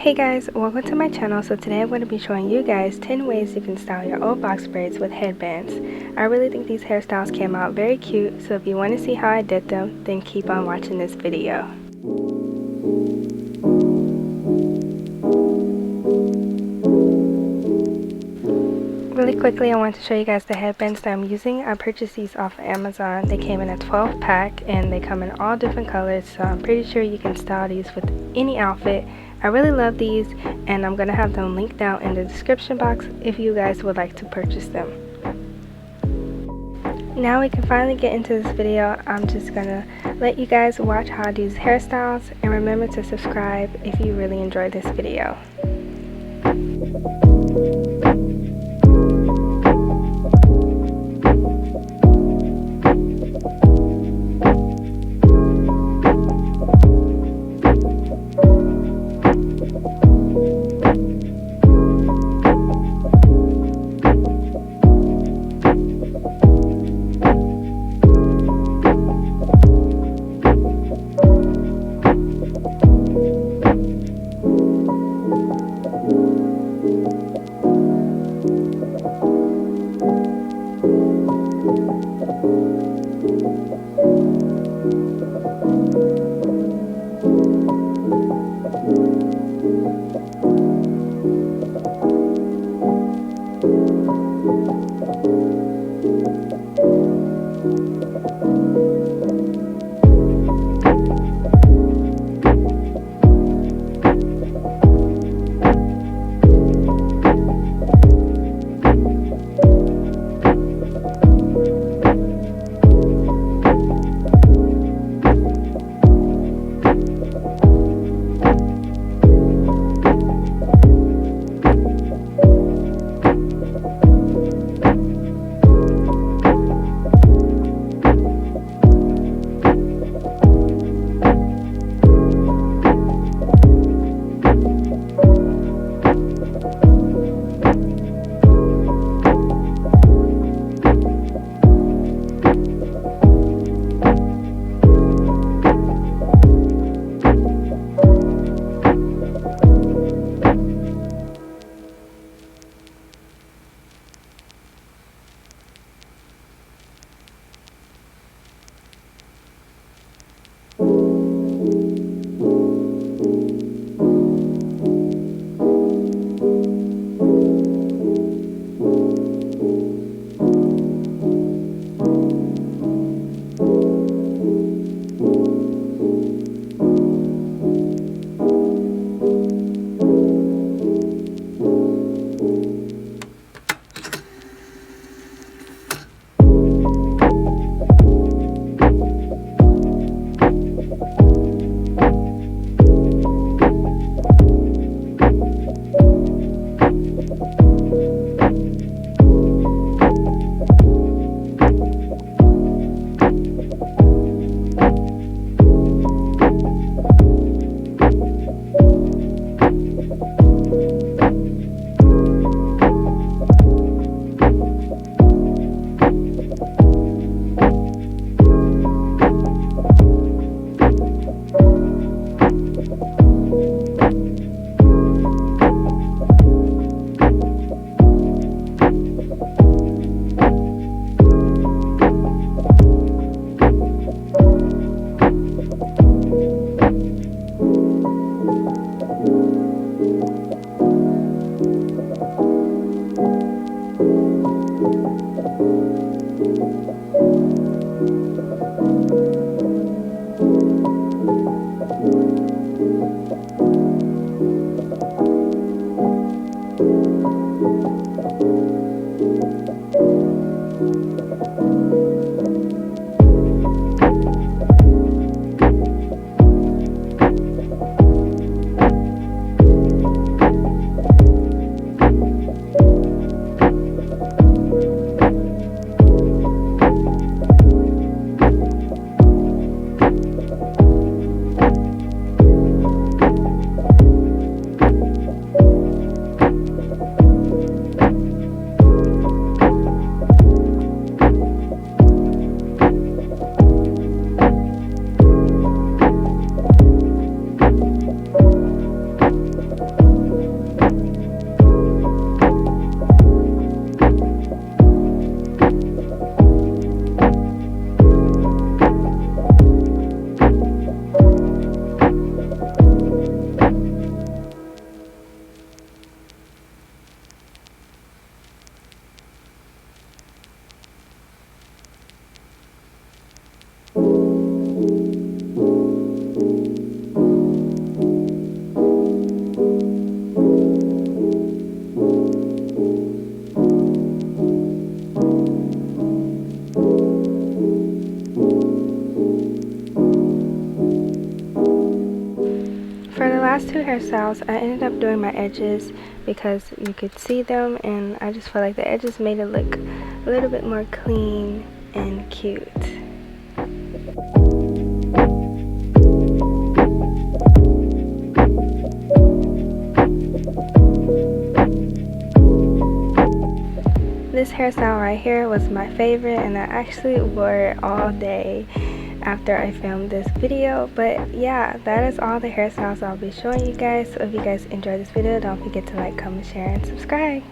Hey guys, welcome to my channel. So today I'm going to be showing you guys 10 ways you can style your old box braids with headbands. I really think these hairstyles came out very cute, so if you want to see how I did them, then keep on watching this video. Really quickly, I want to show you guys the headbands that I'm using. I purchased these off of Amazon. They came in a 12 pack and they come in all different colors, so I'm pretty sure you can style these with any outfit. I really love these, and I'm going to have them linked down in the description box if you guys would like to purchase them. Now we can finally get into this video. I'm just going to let you guys watch how I do these hairstyles, and remember to subscribe if you really enjoyed this video. last two hairstyles, I ended up doing my edges because you could see them, and I just felt like the edges made it look a little bit more clean and cute. This hairstyle right here was my favorite, and I actually wore it all day after I filmed this video. But yeah, that is all the hairstyles I'll be showing you guys. So if you guys enjoyed this video, don't forget to like, comment, share, and subscribe.